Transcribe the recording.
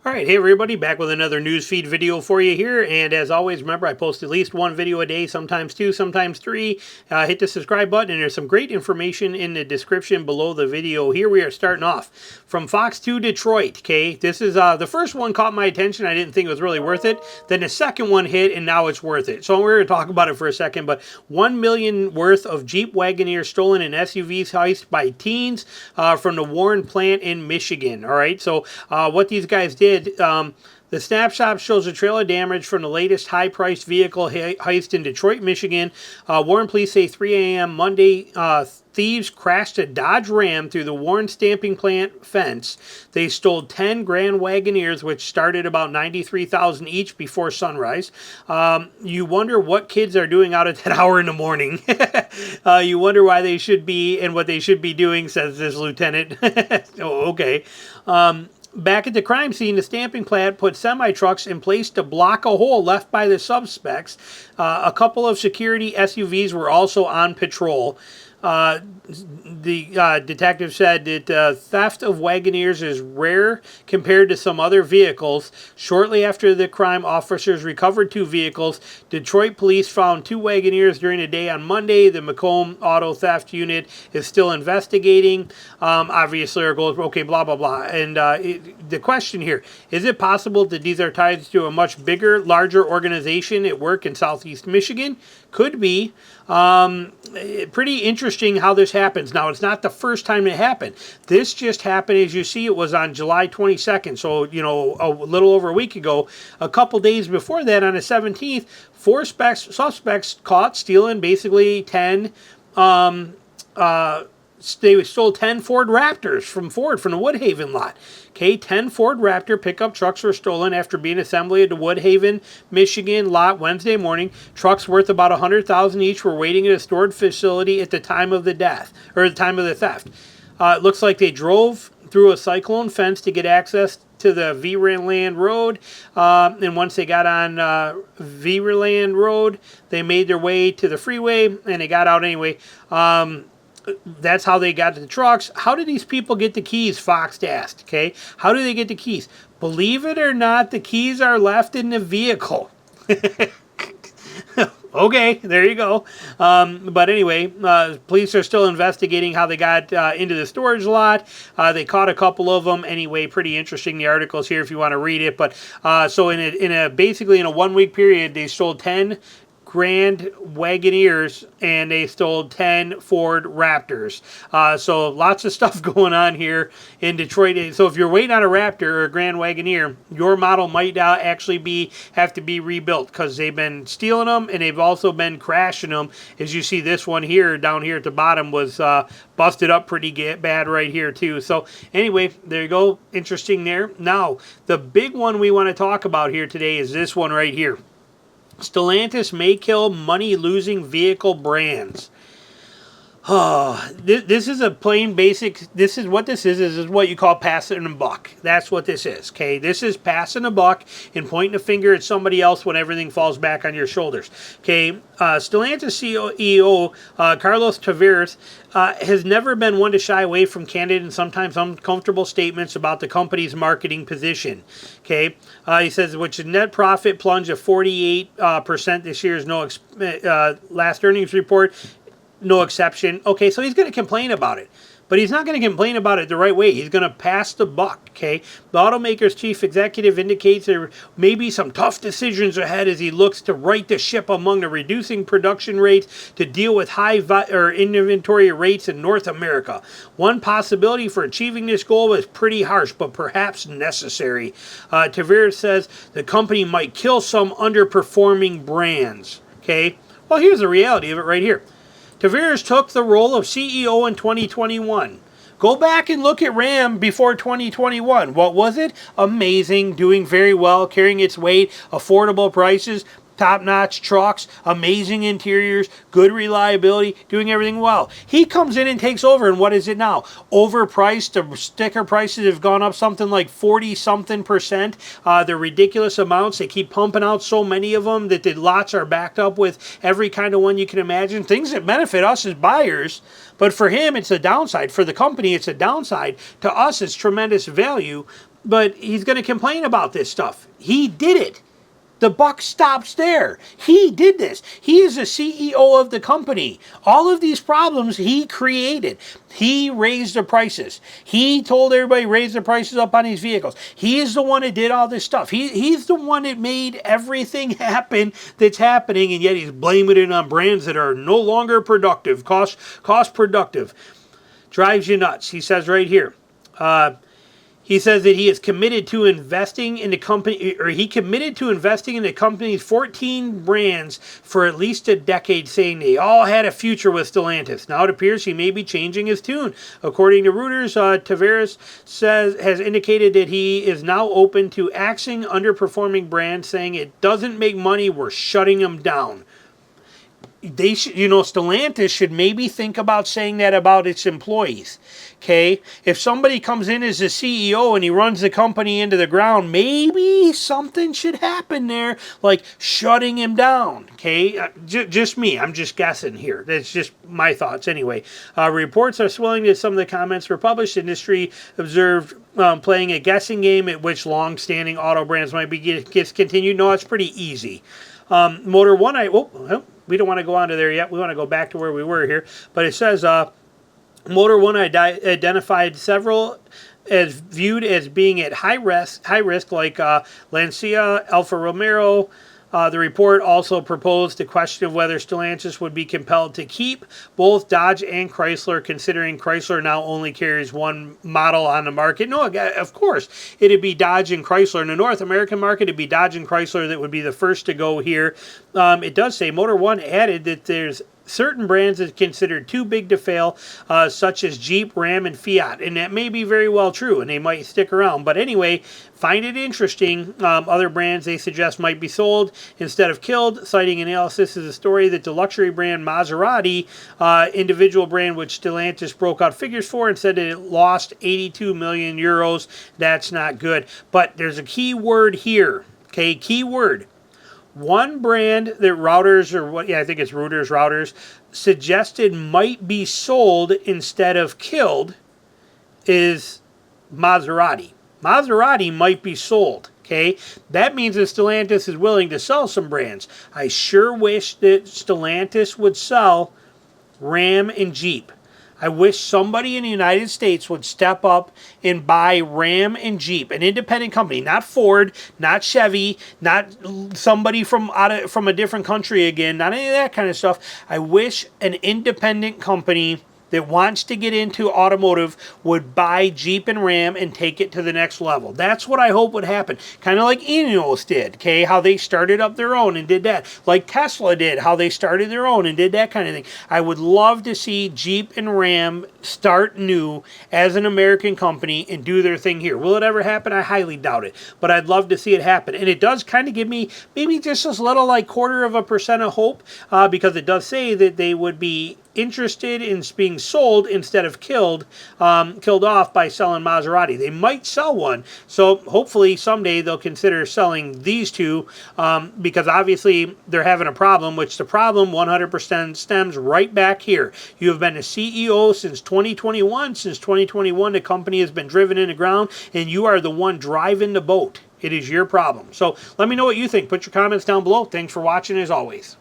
All right, hey everybody, back with another newsfeed video for you here. And as always, remember I post at least one video a day, sometimes two, sometimes three. Hit the subscribe button, and there's some great information in the description below the video. Here we are starting off from Fox 2 Detroit. Okay, this is the first one caught my attention. I didn't think it was really worth it. Then the second one hit, and now it's worth it. So we're going to talk about it for a second. But $1 million worth of Jeep Wagoneer stolen in SUVs heist by teens from the Warren plant in Michigan. All right, so what these guys did. The snapshot shows a trail of damage from the latest high-priced vehicle heist in Detroit, Michigan. Warren police say 3 a.m. Monday, thieves crashed a Dodge Ram through the Warren stamping plant fence. They stole 10 Grand Wagoneers, which started about $93,000 each before sunrise. You wonder what kids are doing out at that hour in the morning. You wonder why they should be and what they should be doing, says this lieutenant. Oh, okay. Back at the crime scene, the stamping plant put semi-trucks in place to block a hole left by the suspects. A couple of security SUVs were also on patrol. The detective said that theft of Wagoneers is rare compared to some other vehicles. Shortly after the crime, officers recovered 2 vehicles. Detroit police found 2 Wagoneers during the day on Monday. The Macomb Auto Theft Unit is still investigating. Obviously, our goal is, okay, blah, blah, blah. And the question here, is it possible that these are tied to a much bigger, larger organization at work in Southeast Michigan? Could be. Pretty interesting how this happens. Now, it's not the first time it happened. This just happened, as you see, it was on July 22nd, so, you know, a little over a week ago. A couple days before that, on the 17th, 4 suspects caught stealing basically 10, they stole 10 Ford Raptors from Ford from the Woodhaven lot. Okay, 10 Ford Raptor pickup trucks were stolen after being assembled at the Woodhaven, Michigan lot Wednesday morning. Trucks worth about $100,000 each were waiting at a stored facility at the time of the death, or the time of the theft. It looks like they drove through a cyclone fence to get access to the Veerland Road, and once they got on Veerland Road, they made their way to the freeway, and they got out anyway. That's how they got to the trucks. How did these people get the keys? Fox asked. Okay, how do they get the keys? Believe it or not, the keys are left in the vehicle. Okay, there you go. But anyway, police are still investigating how they got into the storage lot. They caught a couple of them. Anyway, pretty interesting. The article's here if you want to read it. But so basically in a 1-week period, they stole 10 Grand Wagoneers, and they stole 10 Ford Raptors. So lots of stuff going on here in Detroit. So if you're waiting on a Raptor or a Grand Wagoneer, your model might actually have to be rebuilt, because they've been stealing them and they've also been crashing them. As you see, this one here down here at the bottom was busted up pretty bad right here too. So anyway, there you go. Interesting there. Now, the big one we want to talk about here today is this one right here. Stellantis may kill money-losing vehicle brands. Oh, this is a plain basic, this is what this is what you call passing a buck. That's what this is, okay? This is passing a buck and pointing a finger at somebody else when everything falls back on your shoulders, okay? Stellantis CEO Carlos Tavares has never been one to shy away from candid and sometimes uncomfortable statements about the company's marketing position, okay? He says, which net profit plunge of 48% this year's last earnings report. No exception. Okay, so he's going to complain about it. But he's not going to complain about it the right way. He's going to pass the buck, okay? The automaker's chief executive indicates there may be some tough decisions ahead as he looks to right the ship among the reducing production rates to deal with high inventory rates in North America. One possibility for achieving this goal is pretty harsh, but perhaps necessary. Tavares says the company might kill some underperforming brands, okay? Well, here's the reality of it right here. Tavares took the role of CEO in 2021. Go back and look at Ram before 2021. What was it? Amazing, doing very well, carrying its weight, affordable prices, top-notch trucks, amazing interiors, good reliability, doing everything well. He comes in and takes over, and what is it now? Overpriced. The sticker prices have gone up something like 40-something%. They're ridiculous amounts. They keep pumping out so many of them that the lots are backed up with every kind of one you can imagine. Things that benefit us as buyers, but for him, it's a downside. For the company, it's a downside. To us, it's tremendous value. but he's going to complain about this stuff. He did it. The buck stops there. He did this. He is the CEO of the company. All of these problems he created. He raised the prices. He told everybody raise the prices up on these vehicles. He is the one that did all this stuff. He's the one that made everything happen that's happening, and yet he's blaming it on brands that are no longer productive, cost productive. Drives you nuts. He says right here. He says that he is committed to investing in the company, or he committed to investing in the company's 14 brands for at least a decade, saying they all had a future with Stellantis. Now it appears he may be changing his tune. According to Reuters, Tavares has indicated that he is now open to axing underperforming brands, saying it doesn't make money, we're shutting them down. They should, Stellantis should maybe think about saying that about its employees. Okay, if somebody comes in as a CEO and he runs the company into the ground, maybe something should happen there, like shutting him down. Okay, just me. I'm just guessing here. That's just my thoughts anyway. Reports are swelling that some of the comments were published. Industry observed playing a guessing game at which long-standing auto brands might be discontinued. No, it's pretty easy. Motor One, we don't want to go on to there yet. We want to go back to where we were here. But it says Motor One identified several as viewed as being at high risk, like Lancia, Alfa Romeo. The report also proposed the question of whether Stellantis would be compelled to keep both Dodge and Chrysler, considering Chrysler now only carries one model on the market. No, of course, it'd be Dodge and Chrysler. In the North American market, it'd be Dodge and Chrysler that would be the first to go here. It does say, Motor One added that there's certain brands that are considered too big to fail, such as Jeep, Ram, and Fiat. And that may be very well true, and they might stick around. But anyway, find it interesting. Other brands they suggest might be sold instead of killed, citing analysis is a story that the luxury brand Maserati, individual brand which Stellantis broke out figures for and said that it lost 82 million euros. That's not good. But there's a key word here. Okay, key word. One brand that I think it's Reuters, suggested might be sold instead of killed is Maserati. Maserati might be sold, okay? That means that Stellantis is willing to sell some brands. I sure wish that Stellantis would sell Ram and Jeep. I wish somebody in the United States would step up and buy Ram and Jeep, an independent company, not Ford, not Chevy, not somebody from a different country again, not any of that kind of stuff. I wish an independent company that wants to get into automotive would buy Jeep and Ram and take it to the next level. That's what I hope would happen. Kind of like Ineos did, okay? How they started up their own and did that. Like Tesla did, how they started their own and did that kind of thing. I would love to see Jeep and Ram start new as an American company and do their thing here. Will it ever happen? I highly doubt it. But I'd love to see it happen. And it does kind of give me maybe just this little like 0.25% of hope, because it does say that they would be interested in being sold instead of killed off by selling Maserati. They might sell one, so hopefully someday they'll consider selling these two, because obviously they're having a problem, which the problem 100% stems right back here. You have been a CEO since 2021. Since 2021, the company has been driven in the ground, and you are the one driving the boat. It is your problem. So let me know what you think. Put your comments down below. Thanks for watching as always.